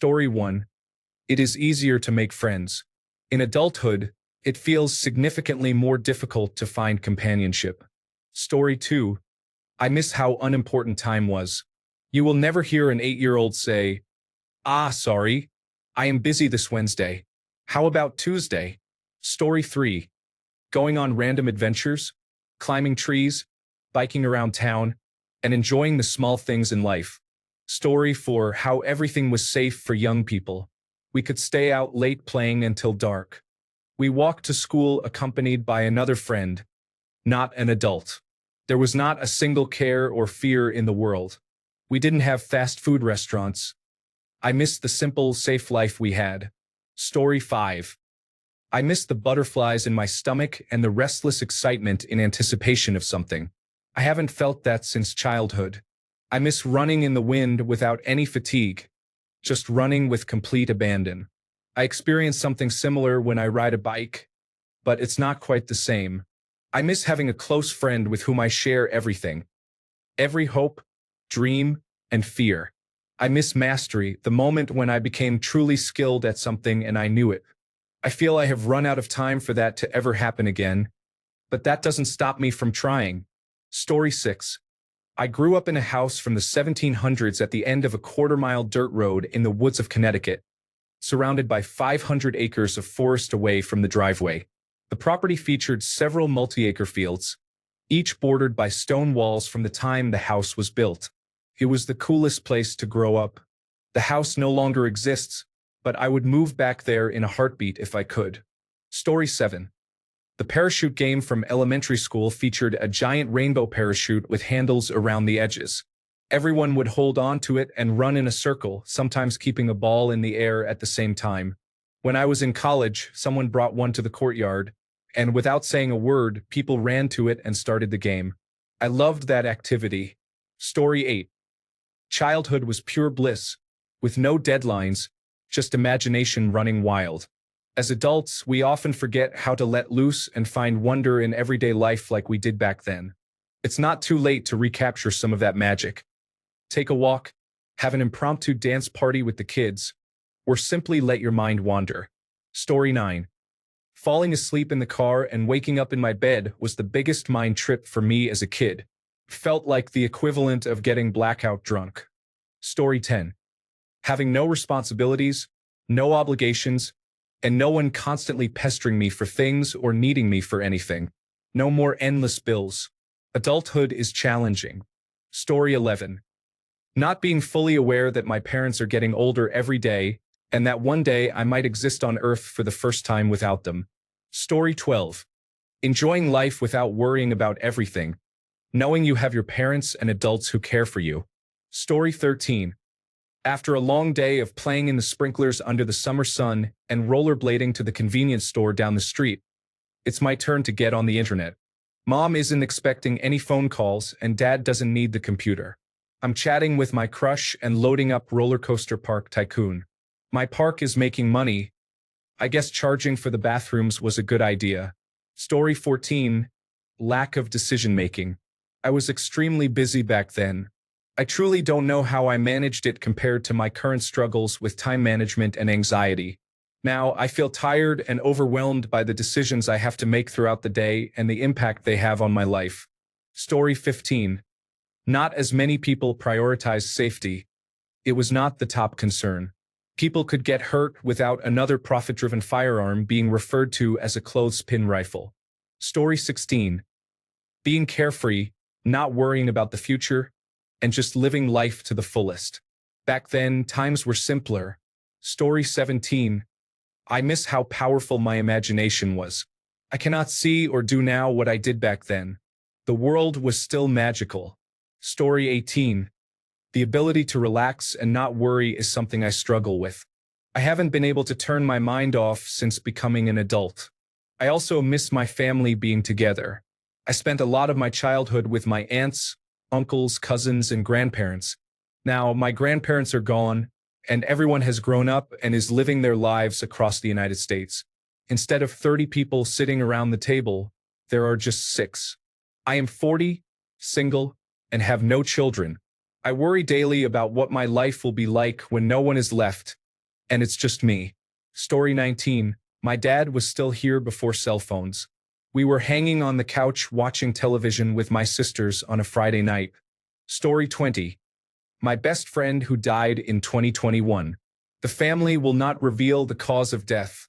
Story 1. It is easier to make friends. In adulthood, it feels significantly more difficult to find companionship. Story 2. I miss how unimportant time was. You will never hear an 8-year-old say, sorry, I am busy this Wednesday. How about Tuesday? Story 3. Going on random adventures, climbing trees, biking around town, and enjoying the small things in life. Story 4. How everything was safe for young people. We could stay out late playing until dark. We walked to school accompanied by another friend, not an adult. There was not a single care or fear in the world. We didn't have fast food restaurants. I miss the simple, safe life we had. Story 5. I miss the butterflies in my stomach and the restless excitement in anticipation of something. I haven't felt that since childhood. I miss running in the wind without any fatigue, just running with complete abandon. I experience something similar when I ride a bike, but it's not quite the same. I miss having a close friend with whom I share everything. Every hope, dream, and fear. I miss mastery, the moment when I became truly skilled at something and I knew it. I feel I have run out of time for that to ever happen again, but that doesn't stop me from trying. Story 6. I grew up in a house from the 1700s at the end of a quarter-mile dirt road in the woods of Connecticut, surrounded by 500 acres of forest away from the driveway. The property featured several multi-acre fields, each bordered by stone walls from the time the house was built. It was the coolest place to grow up. The house no longer exists, but I would move back there in a heartbeat if I could. Story 7. The parachute game from elementary school featured a giant rainbow parachute with handles around the edges. Everyone would hold on to it and run in a circle, sometimes keeping a ball in the air at the same time. When I was in college, someone brought one to the courtyard, and without saying a word, people ran to it and started the game. I loved that activity. Story 8. Childhood was pure bliss, with no deadlines, just imagination running wild. As adults, we often forget how to let loose and find wonder in everyday life like we did back then. It's not too late to recapture some of that magic. Take a walk, have an impromptu dance party with the kids, or simply let your mind wander. Story 9. Falling asleep in the car and waking up in my bed was the biggest mind trip for me as a kid. Felt like the equivalent of getting blackout drunk. Story 10. Having no responsibilities, no obligations, and no one constantly pestering me for things or needing me for anything. No more endless bills. Adulthood is challenging. Story 11. Not being fully aware that my parents are getting older every day, and that one day I might exist on Earth for the first time without them. Story 12. Enjoying life without worrying about everything. Knowing you have your parents and adults who care for you. Story 13. After a long day of playing in the sprinklers under the summer sun and rollerblading to the convenience store down the street, it's my turn to get on the internet. Mom isn't expecting any phone calls and Dad doesn't need the computer. I'm chatting with my crush and loading up Roller Coaster Park Tycoon. My park is making money. I guess charging for the bathrooms was a good idea. Story 14. Lack of decision-making. I was extremely busy back then. I truly don't know how I managed it compared to my current struggles with time management and anxiety. Now, I feel tired and overwhelmed by the decisions I have to make throughout the day and the impact they have on my life. Story 15. Not as many people prioritize safety. It was not the top concern. People could get hurt without another profit-driven firearm being referred to as a clothespin rifle. Story 16. Being carefree, not worrying about the future, and just living life to the fullest. Back then, times were simpler. Story 17. I miss how powerful my imagination was. I cannot see or do now what I did back then. The world was still magical. Story 18. The ability to relax and not worry is something I struggle with. I haven't been able to turn my mind off since becoming an adult. I also miss my family being together. I spent a lot of my childhood with my aunts, uncles, cousins, and grandparents. Now, my grandparents are gone, and everyone has grown up and is living their lives across the United States. Instead of 30 people sitting around the table, there are just 6. I am 40, single, and have no children. I worry daily about what my life will be like when no one is left, and it's just me. Story 19. My dad was still here before cell phones. We were hanging on the couch watching television with my sisters on a Friday night. Story 20. My best friend who died in 2021. The family will not reveal the cause of death,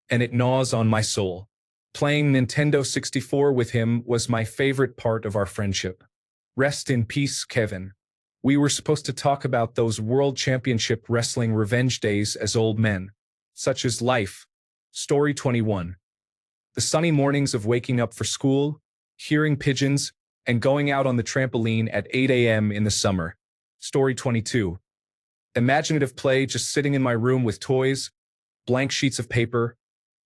and it gnaws on my soul. Playing Nintendo 64 with him was my favorite part of our friendship. Rest in peace, Kevin. We were supposed to talk about those World Championship Wrestling revenge days as old men. Such is life. Story 21. The sunny mornings of waking up for school, hearing pigeons, and going out on the trampoline at 8 a.m. in the summer. Story 22. Imaginative play just sitting in my room with toys, blank sheets of paper,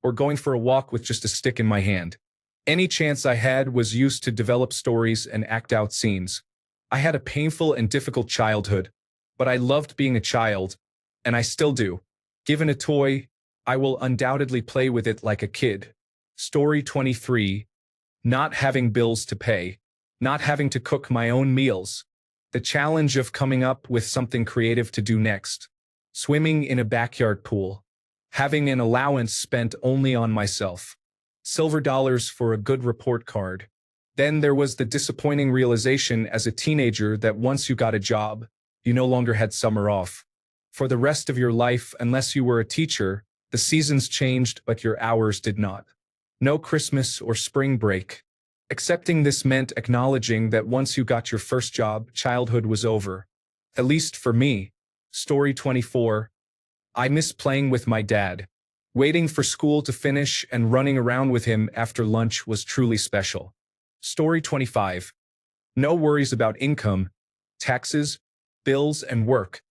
or going for a walk with just a stick in my hand. Any chance I had was used to develop stories and act out scenes. I had a painful and difficult childhood, but I loved being a child, and I still do. Given a toy, I will undoubtedly play with it like a kid. Story 23. Not having bills to pay. Not having to cook my own meals. The challenge of coming up with something creative to do next. Swimming in a backyard pool. Having an allowance spent only on myself. Silver dollars for a good report card. Then there was the disappointing realization as a teenager that once you got a job, you no longer had summer off. For the rest of your life, unless you were a teacher, the seasons changed but your hours did not. No Christmas or spring break. Accepting this meant acknowledging that once you got your first job, childhood was over. At least for me. Story 24. I miss playing with my dad. Waiting for school to finish and running around with him after lunch was truly special. Story 25. No worries about income, taxes, bills, and work.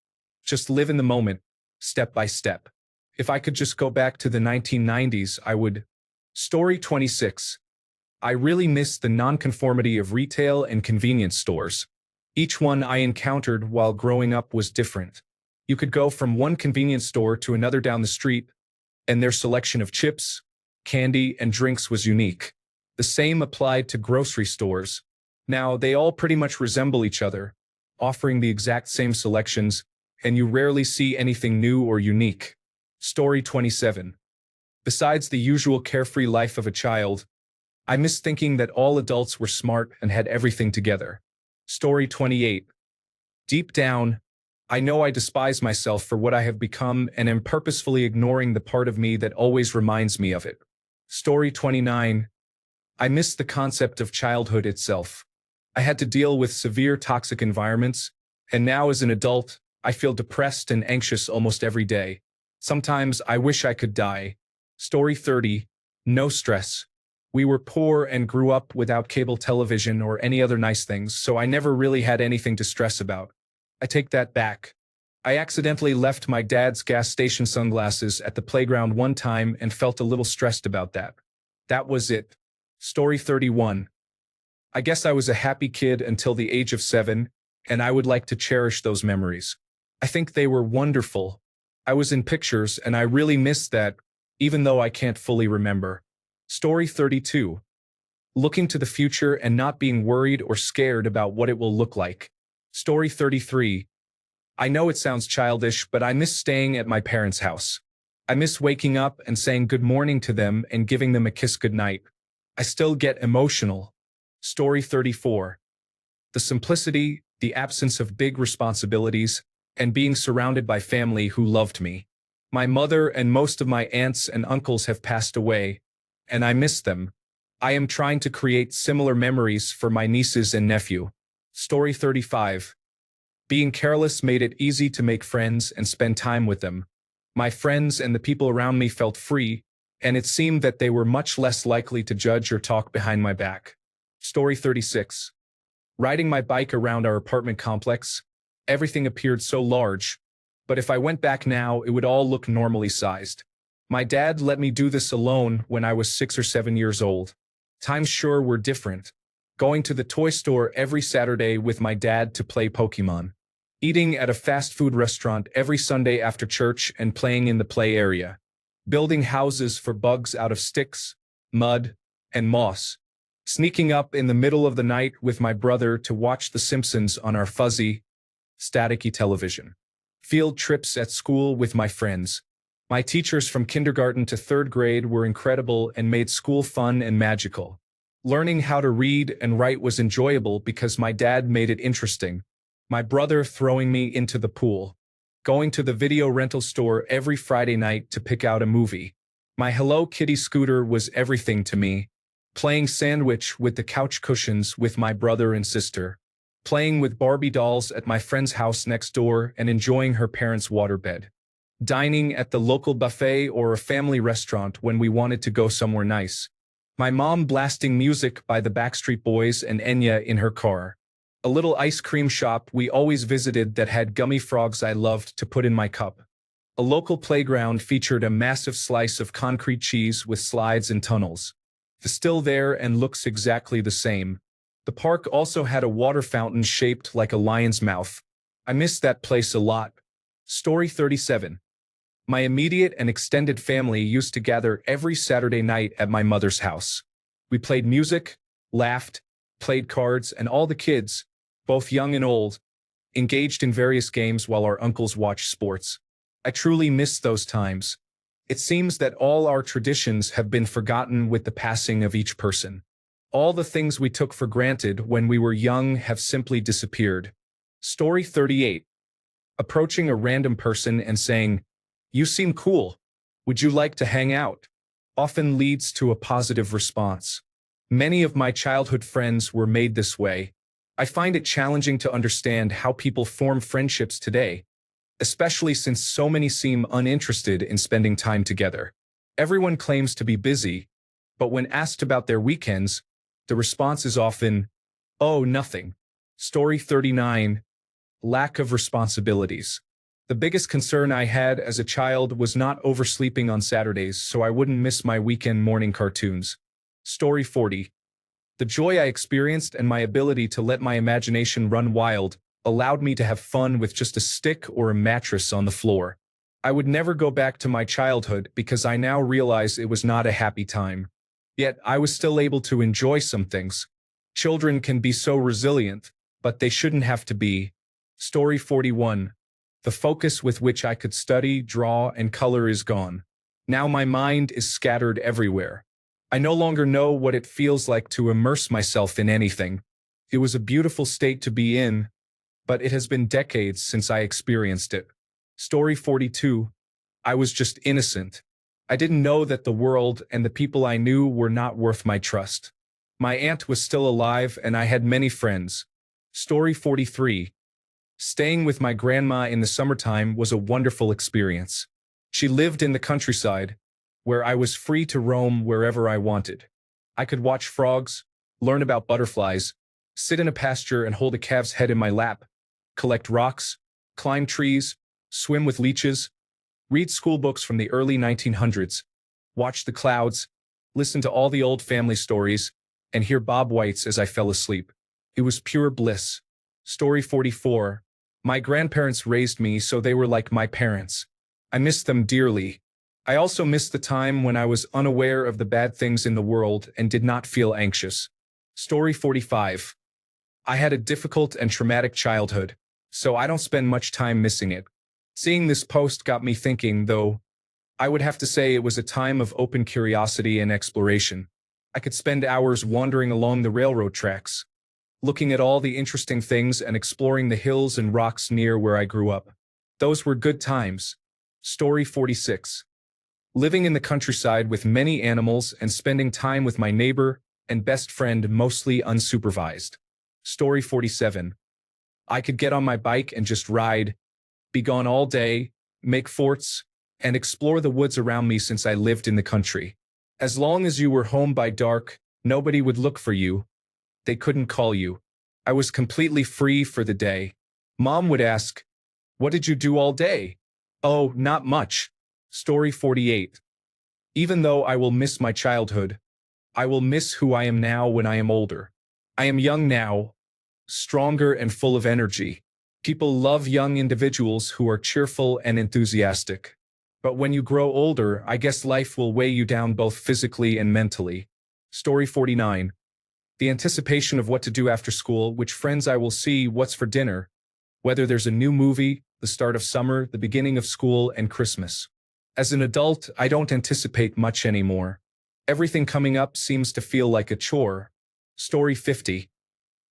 Just live in the moment, step by step. If I could just go back to the 1990s, I would. Story 26. I really miss the nonconformity of retail and convenience stores. Each one I encountered while growing up was different. You could go from one convenience store to another down the street, and their selection of chips, candy, and drinks was unique. The same applied to grocery stores. Now, they all pretty much resemble each other, offering the exact same selections, and you rarely see anything new or unique. Story 27. Besides the usual carefree life of a child, I miss thinking that all adults were smart and had everything together. Story 28. Deep down, I know I despise myself for what I have become and am purposefully ignoring the part of me that always reminds me of it. Story 29. I miss the concept of childhood itself. I had to deal with severe toxic environments, and now as an adult, I feel depressed and anxious almost every day. Sometimes I wish I could die. Story 30. No stress. We were poor and grew up without cable television or any other nice things, so I never really had anything to stress about. I take that back. I accidentally left my dad's gas station sunglasses at the playground one time and felt a little stressed about that. That was it. Story 31. I guess I was a happy kid until the age of 7, and I would like to cherish those memories. I think they were wonderful. I was in pictures, and I really miss that, even though I can't fully remember. Story 32. Looking to the future and not being worried or scared about what it will look like. Story 33. I know it sounds childish, but I miss staying at my parents' house. I miss waking up and saying good morning to them and giving them a kiss goodnight. I still get emotional. Story 34. The simplicity, the absence of big responsibilities, and being surrounded by family who loved me. My mother and most of my aunts and uncles have passed away, and I miss them. I am trying to create similar memories for my nieces and nephew. Story 35. Being careless made it easy to make friends and spend time with them. My friends and the people around me felt free, and it seemed that they were much less likely to judge or talk behind my back. Story 36. Riding my bike around our apartment complex, everything appeared so large, but if I went back now, it would all look normally sized. My dad let me do this alone when I was 6 or 7 years old. Times sure were different. Going to the toy store every Saturday with my dad to play Pokemon. Eating at a fast food restaurant every Sunday after church and playing in the play area. Building houses for bugs out of sticks, mud, and moss. Sneaking up in the middle of the night with my brother to watch The Simpsons on our fuzzy, staticky television. Field trips at school with my friends. My teachers from kindergarten to third grade were incredible and made school fun and magical. Learning how to read and write was enjoyable because my dad made it interesting. My brother throwing me into the pool. Going to the video rental store every Friday night to pick out a movie. My Hello Kitty scooter was everything to me. Playing sandwich with the couch cushions with my brother and sister. Playing with Barbie dolls at my friend's house next door and enjoying her parents' waterbed. Dining at the local buffet or a family restaurant when we wanted to go somewhere nice. My mom blasting music by the Backstreet Boys and Enya in her car. A little ice cream shop we always visited that had gummy frogs I loved to put in my cup. A local playground featured a massive slice of concrete cheese with slides and tunnels. It's still there and looks exactly the same. The park also had a water fountain shaped like a lion's mouth. I miss that place a lot. Story 37. My immediate and extended family used to gather every Saturday night at my mother's house. We played music, laughed, played cards, and all the kids, both young and old, engaged in various games while our uncles watched sports. I truly miss those times. It seems that all our traditions have been forgotten with the passing of each person. All the things we took for granted when we were young have simply disappeared. Story 38. Approaching a random person and saying, "You seem cool. Would you like to hang out?" often leads to a positive response. Many of my childhood friends were made this way. I find it challenging to understand how people form friendships today, especially since so many seem uninterested in spending time together. Everyone claims to be busy, but when asked about their weekends, the response is often, "Oh, nothing." Story 39. Lack of responsibilities. The biggest concern I had as a child was not oversleeping on Saturdays so I wouldn't miss my weekend morning cartoons. Story 40. The joy I experienced and my ability to let my imagination run wild allowed me to have fun with just a stick or a mattress on the floor. I would never go back to my childhood because I now realize it was not a happy time. Yet I was still able to enjoy some things. Children can be so resilient, but they shouldn't have to be. Story 41. The focus with which I could study, draw, and color is gone. Now my mind is scattered everywhere. I no longer know what it feels like to immerse myself in anything. It was a beautiful state to be in, but it has been decades since I experienced it. Story 42. I was just innocent. I didn't know that the world and the people I knew were not worth my trust. My aunt was still alive and I had many friends. Story 43. Staying with my grandma in the summertime was a wonderful experience. She lived in the countryside, where I was free to roam wherever I wanted. I could watch frogs, learn about butterflies, sit in a pasture and hold a calf's head in my lap, collect rocks, climb trees, swim with leeches, read school books from the early 1900s, watch the clouds, listen to all the old family stories, and hear Bob White's as I fell asleep. It was pure bliss. Story 44. My grandparents raised me so they were like my parents. I miss them dearly. I also miss the time when I was unaware of the bad things in the world and did not feel anxious. Story 45. I had a difficult and traumatic childhood, so I don't spend much time missing it. Seeing this post got me thinking, though. I would have to say it was a time of open curiosity and exploration. I could spend hours wandering along the railroad tracks, looking at all the interesting things and exploring the hills and rocks near where I grew up. Those were good times. Story 46. Living in the countryside with many animals and spending time with my neighbor and best friend mostly unsupervised. Story 47. I could get on my bike and just ride, be gone all day, make forts, and explore the woods around me since I lived in the country. As long as you were home by dark, nobody would look for you. They couldn't call you. I was completely free for the day. Mom would ask, "What did you do all day?" "Oh, not much." Story 48. Even though I will miss my childhood, I will miss who I am now when I am older. I am young now, stronger and full of energy. People love young individuals who are cheerful and enthusiastic. But when you grow older, I guess life will weigh you down both physically and mentally. Story 49. The anticipation of what to do after school, which friends I will see, what's for dinner, whether there's a new movie, the start of summer, the beginning of school, and Christmas. As an adult, I don't anticipate much anymore. Everything coming up seems to feel like a chore. Story 50.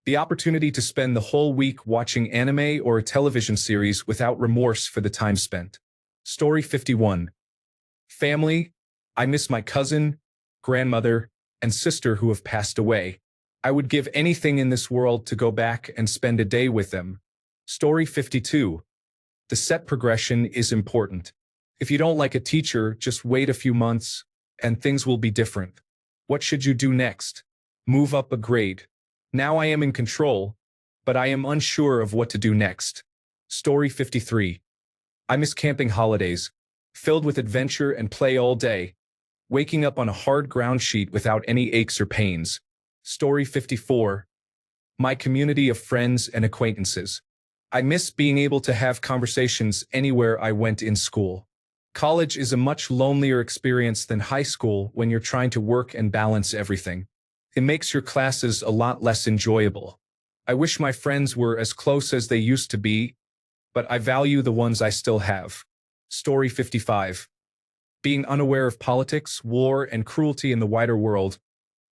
The opportunity to spend the whole week watching anime or a television series without remorse for the time spent. Story 51. Family. I miss my cousin, grandmother, and sister who have passed away. I would give anything in this world to go back and spend a day with them. Story 52. The set progression is important. If you don't like a teacher, just wait a few months, and things will be different. What should you do next? Move up a grade. Now I am in control, but I am unsure of what to do next. Story 53. I miss camping holidays, filled with adventure and play all day, waking up on a hard ground sheet without any aches or pains. Story 54. My community of friends and acquaintances. I miss being able to have conversations anywhere I went in school. College is a much lonelier experience than high school when you're trying to work and balance everything. It makes your classes a lot less enjoyable. I wish my friends were as close as they used to be, but I value the ones I still have. Story 55. Being unaware of politics, war, and cruelty in the wider world,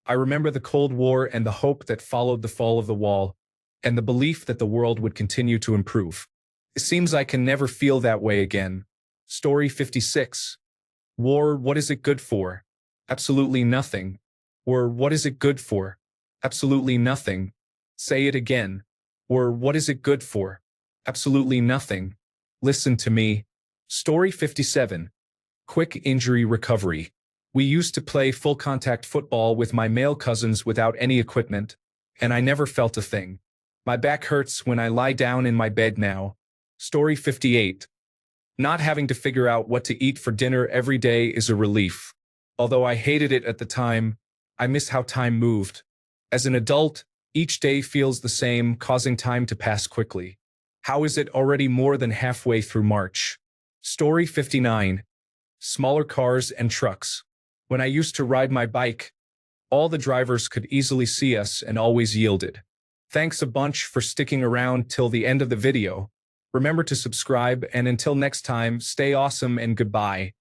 I remember the Cold War and the hope that followed the fall of the wall, and the belief that the world would continue to improve. It seems I can never feel that way again. Story 56. War, what is it good for? Absolutely nothing. Or what is it good for? Absolutely nothing. Say it again. Or what is it good for? Absolutely nothing. Listen to me. Story 57. Quick injury recovery. We used to play full contact football with my male cousins without any equipment, and I never felt a thing. My back hurts when I lie down in my bed now. Story 58. Not having to figure out what to eat for dinner every day is a relief. Although I hated it at the time, I miss how time moved. As an adult, each day feels the same, causing time to pass quickly. How is it already more than halfway through March? Story 59. Smaller cars and trucks. When I used to ride my bike, all the drivers could easily see us and always yielded. Thanks a bunch for sticking around till the end of the video. Remember to subscribe, and until next time, stay awesome and goodbye.